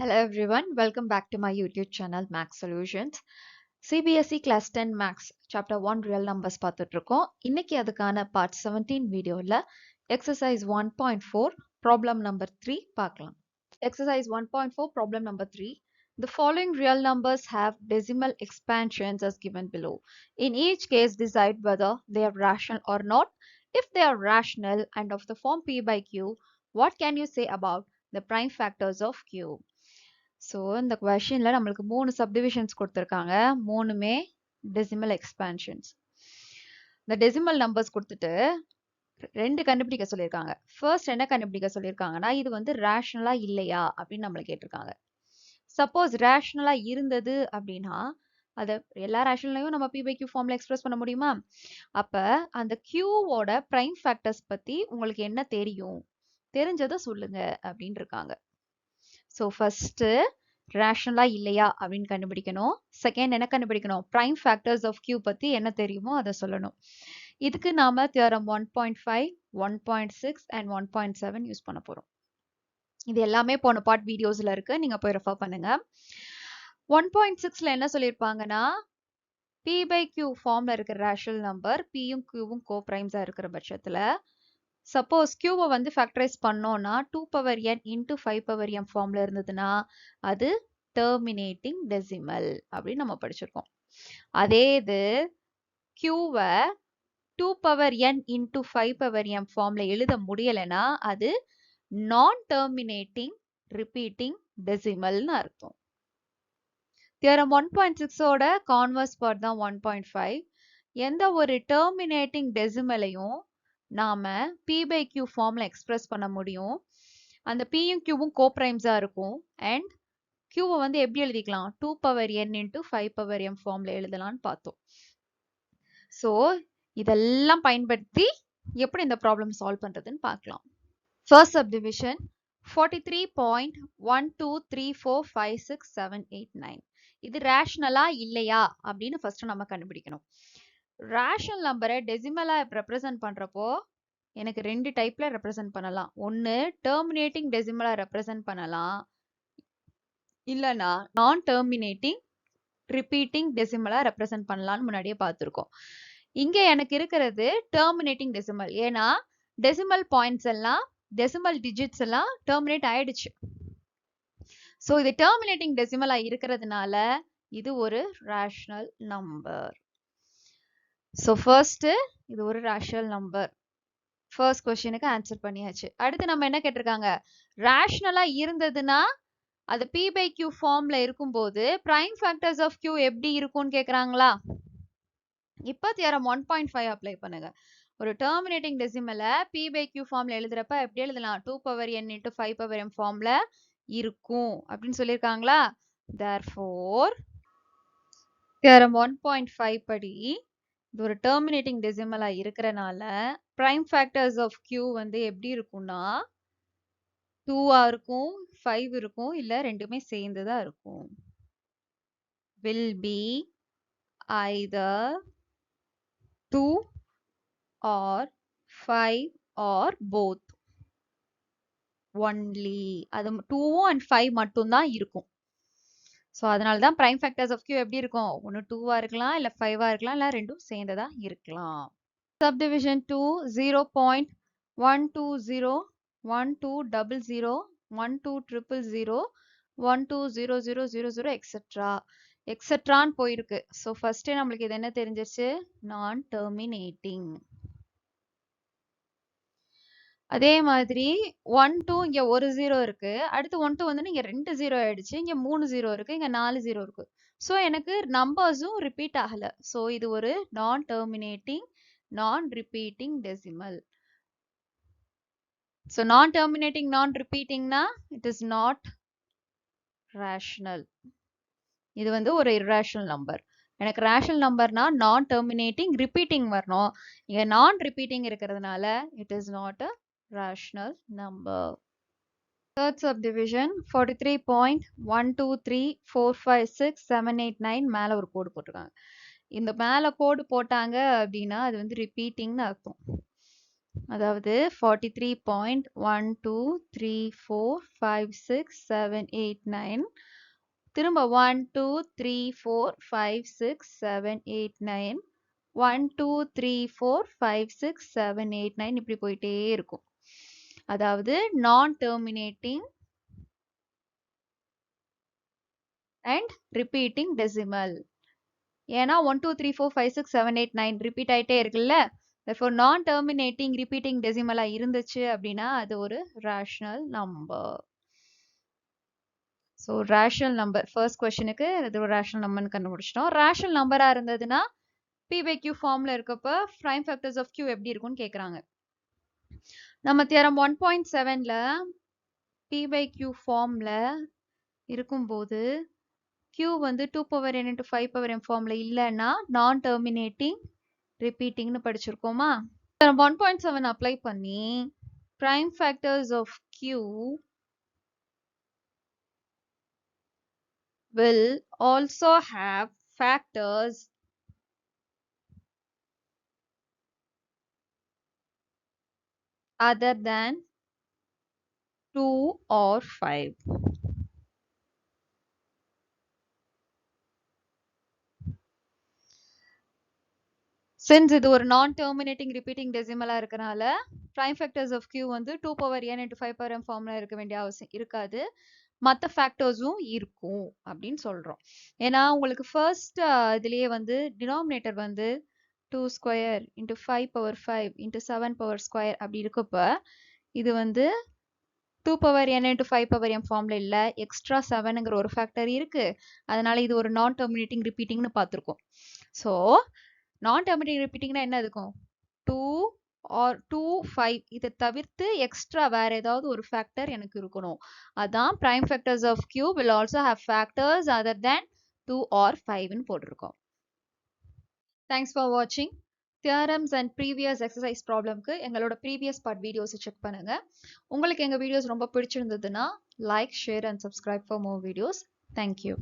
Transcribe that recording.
Hello everyone, welcome back to my YouTube channel Max Solutions. CBSE Class 10 Max Chapter 1 Real Numbers பார்த்துட்டு இருக்கோம். இன்னைக்கு அதுக்கான Part 17 வீடியோல Exercise 1.4 Problem number 3 பார்க்கலாம். Exercise 1.4 Problem number 3. The following real numbers have decimal expansions as given below. In each case, decide whether they are rational or not. If they are rational and of the form P by Q, what can you say about the prime factors of Q? So இந்த கொஷினில் நம்மளுக்கு 3 subdivisions கொடுத்துருக்காங்க, மூணுமே decimal expansions. இந்த decimal numbers கொடுத்துட்டு ரெண்டு கண்டுபிடிக்க சொல்லியிருக்காங்க. ஃபர்ஸ்ட் என்ன கண்டுபிடிக்க சொல்லியிருக்காங்கன்னா, இது வந்து ரேஷனலா இல்லையா அப்படின்னு நம்மளை கேட்டிருக்காங்க. சப்போஸ் ரேஷனலா இருந்தது அப்படின்னா அதை எல்லா ரேஷனலையும் நம்ம பி பை கியூ ஃபார்ம்ல எக்ஸ்பிரஸ் பண்ண முடியுமா? அப்ப அந்த கியூவோட பிரைம் ஃபேக்டர்ஸ் பத்தி உங்களுக்கு என்ன தெரியும், தெரிஞ்சதை சொல்லுங்க அப்படின்னு இருக்காங்க. ஸோ ஃபர்ஸ்ட் ரேஷனலா இல்லையா அப்படின்னு கண்டுபிடிக்கணும். செகண்ட் என்ன கண்டுபிடிக்கணும், பிரைம் ஃபேக்டர்ஸ் ஆஃப் கியூ பத்தி என்ன தெரியுமோ அதை சொல்லணும். இதுக்கு நாம தியரம் 1.5, 1.6 அண்ட் 1.7 யூஸ் பண்ண போறோம். இது எல்லாமே போன பார்ட் வீடியோஸ்ல இருக்கு, நீங்க போய் ரெஃபர் பண்ணுங்க. 1.6ல என்ன சொல்லியிருப்பாங்கன்னா, பி பை கியூ ஃபார்ம்ல இருக்கிற ரேஷனல் நம்பர் பியும் கியூவும் கோ பிரைம்ஸா இருக்கிற பட்சத்துல சப்போஸ் கியூவை வந்து ஃபேக்டரைஸ் பண்ணோம்னா 2 power n into 5 power m ஃபார்ம்ல இருந்ததுன்னா அது டெர்மினேட்டிங் டெசிமல் அப்படின்னு நம்ம படிச்சிருக்கோம். அதே இது கியூவை 2 power n into 5 power m ஃபார்ம்ல எழுத முடியலைன்னா அது நான் டெர்மினேட்டிங் ரிப்பீட்டிங் டெசிமல்னு அர்த்தம். தியரம் 1.6ஓட கான்வர்ஸ் பார்ட் தான் 1.5. எந்த ஒரு டெர்மினேட்டிங் டெசிமலையும் நாம பி பை கியூ ஃபார்ம்ல எக்ஸ்பிரஸ் பண்ண முடியும். அந்த பியும் கியூவும் கோ பிரைம்ஸா இருக்கும். அண்ட் கியூவை வந்து எப்படி எழுதிக்கலாம், 2 power n into 5 power m ஃபார்ம்ல எழுதலாம்னு பார்த்தோம். ஸோ இதெல்லாம் பயன்படுத்தி எப்படி இந்த ப்ராப்ளம் சால்வ் பண்றதுன்னு பார்க்கலாம். ஃபர்ஸ்ட் சப்டிவிஷன் 43.12345678 இது ரேஷனலா இல்லையா அப்படின்னு ஃபர்ஸ்ட் நம்ம கண்டுபிடிக்கணும். ரேஷனல் நம்பரை டெசிமலா ரெப்ரசன்ட் பண்றப்போ எனக்கு ரெண்டு டைப்ல ரெப்ரசன்ட் பண்ணலாம். ஒன்னு டெர்மினேட்டிங் டெசிமலா ரெப்ரசன்ட் பண்ணலாம், இல்லனா நான் டெர்மினேட்டிங் ரிப்பீட்டிங் டெசிமலா ரெப்ரசன்ட் பண்ணலாம்னு முன்னாடியே பார்த்துருக்கோம். இங்க எனக்கு இருக்கிறது டெர்மினேட்டிங் டெசிமல். ஏன்னா டெசிமல் பாயிண்ட்ஸ் எல்லாம் டெசிமல் டிஜிட்ஸ் எல்லாம் டெர்மினேட் ஆயிடுச்சு. ஸோ இது டெர்மினேட்டிங் டெசிமலா இருக்கிறதுனால இது ஒரு ரேஷனல் நம்பர். ஸோ ஃபர்ஸ்ட் இது ஒரு ரேஷனல் நம்பர். ஃபர்ஸ்ட் கொஸ்டினுக்கு ஆன்சர் பண்ணியாச்சு. அடுத்து நம்ம என்ன கேட்டிருக்காங்க, ரேஷனலா இருந்ததுன்னா அது பி பை கியூ ஃபார்ம்ல இருக்கும்போது பிரைம் ஃபேக்டர்ஸ் ஆஃப் கியூ எப்படி இருக்கும்னு கேக்குறாங்களா? இப்போ தியரம் 1.5 அப்ளை பண்ணுங்க. ஒரு டெர்மினேட்டிங் டெசிமலை பி பை கியூ ஃபார்ம்ல எழுதுறப்ப எப்படி எழுதலாம், 2 power n into 5 power m ஃபார்ம்ல இருக்கும் அப்படின்னு சொல்லியிருக்காங்களா? therefore தியரம் 1.5 படி இது ஒரு டெர்மினேட்டிங் டெசிமலா இருக்கிறனால பிரைம் ஃபேக்டர்ஸ் ஆஃப் கியூ வந்து எப்படி இருக்கும்னா 2ஆ இருக்கும், 5 இருக்கும், இல்ல ரெண்டுமே சேர்ந்துதான் இருக்கும். will be either 2 or 5 or both only. அது 2 and 5 மட்டும்தான் இருக்கும். ஸோ அதனால தான் பிரைம் ஃபேக்டர்ஸ் ஆஃப் கியூ எப்படி இருக்கும், ஒன்று 2ஆ இருக்கலாம், இல்லை 5ஆ இருக்கலாம், இல்லை ரெண்டும் சேர்ந்ததா இருக்கலாம். சப்டிவிஷன் 2 0.1201200 12000 120000 எக்ஸெட்ரா எக்ஸெட்ரான்னு போயிருக்கு. ஸோ ஃபர்ஸ்டே நம்மளுக்கு இது என்ன தெரிஞ்சிருச்சு, நான் டெர்மினேட்டிங். அதே மாதிரி 1 2 இங்க ஒரு 0 இருக்கு, அடுத்து 1 2 வந்து இங்க 2 0 ஆயிடுச்சு, இங்க 3 0 இருக்கு, இங்க 4 0 இருக்கு. ஸோ எனக்கு நம்பர்ஸும் ரிப்பீட் ஆகல. ஸோ இது ஒரு நான் டெர்மினேட்டிங் நான் ரிப்பீட்டிங் டெசிமல். ஸோ நான் டெர்மினேட்டிங் நான் ரிப்பீட்டிங்னா இட் இஸ் நாட் ரேஷனல். இது வந்து ஒரு இர்ரேஷனல் நம்பர். எனக்கு ரேஷனல் நம்பர்னா நான் டெர்மினேட்டிங் ரிப்பீட்டிங் வரணும். இங்க நான் ரிப்பீட்டிங் இருக்கிறதுனால it is not a rational number. Third subdivision 43.123456789 மேல ஒரு கோடு போட்டிருக்காங்க. இந்த மேல கோடு போட்டாங்க அப்படின்னா அது வந்து ரிப்பீட்டிங்னு அர்த்தம். அதாவது 43.12345678 திரும்ப 12345678 12345678 இப்படி போயிட்டே இருக்கும். அதாவது நான் டெர்மினேட்டிங் அண்ட் ரிப்பீட்டிங் டெசிமல். ஏன்னா 1 2 3 4 5 6 7 8 9 ரிப்பீட் ஆயிட்டே இருக்குல்ல. therefore நான் டெர்மினேட்டிங் ரிப்பீட்டிங் டெசிமலா இருந்துச்சு அப்படின்னா அது ஒரு rational number. So rational number first கொஸ்டினுக்கு இது ஒரு ரேஷனல் நம்பர்னு கண்டுபிடிச்சிட்டோம். ரேஷனல் நம்பரா இருந்ததுன்னா P by Q ஃபார்ம்ல இருக்கப்ப prime factors of Q எப்படி இருக்கும்னு கேக்குறாங்க. நம்ம தியரம் 1.7ல P by Q ஃபார்ம்ல இருக்கும்போது Q வந்து 2 power n into 5 power m ஃபார்ம்ல இல்லைன்னா நான் டெர்மினேட்டிங் ரிப்பீட்டிங்னு படிச்சிருக்கோமா. 1.7 அப்ளை பண்ணி prime factors of Q will also have factors other than 2 or 5. Since இது ஒரு நான் டெர்மினேட்டிங் ரிப்பீட்டிங் டெசிமலா இருக்கனால prime factors of Q வந்து 2 power n into 5 power m ஃபார்ம்ல இருக்க வேண்டிய அவசியம் இருக்காது. மற்ற ஃபேக்டர்ஸும் இருக்கும் அப்படின்னு சொல்றோம். ஏன்னா உங்களுக்கு ஃபர்ஸ்ட் இதுலயே வந்து டினாமினேட்டர் வந்து 2 square into 5 power 5 into 7 power square அப்படி இருக்கப்ப இது வந்து 2 power n into 5 power m ஃபார்ம்ல இல்ல, எக்ஸ்ட்ரா 7ங்கிற ஒரு ஃபேக்டர் இருக்கு. அதனால இது ஒரு நான் டெர்மினேட்டிங் ரிப்பீட்டிங்னு பார்த்துருக்கோம். ஸோ நான் டெர்மினேட்டிங் ரிப்பீட்டிங்னா என்ன இருக்கும்? 2 or 2 5 இதை தவிர்த்து எக்ஸ்ட்ரா வேற ஏதாவது ஒரு ஃபேக்டர் எனக்கு இருக்கணும். அதான் prime factors of Q will also have factors other than 2 or 5ன்னு போட்டிருக்கோம். Thanks for watching. Theorems and previous exercise problemக்கு எங்களோட previous part videos செக் பண்ணுங்க. உங்களுக்கு எங்க வீடியோஸ் ரொம்ப பிடிச்சிருந்ததுன்னா like, share and subscribe for more videos. Thank you.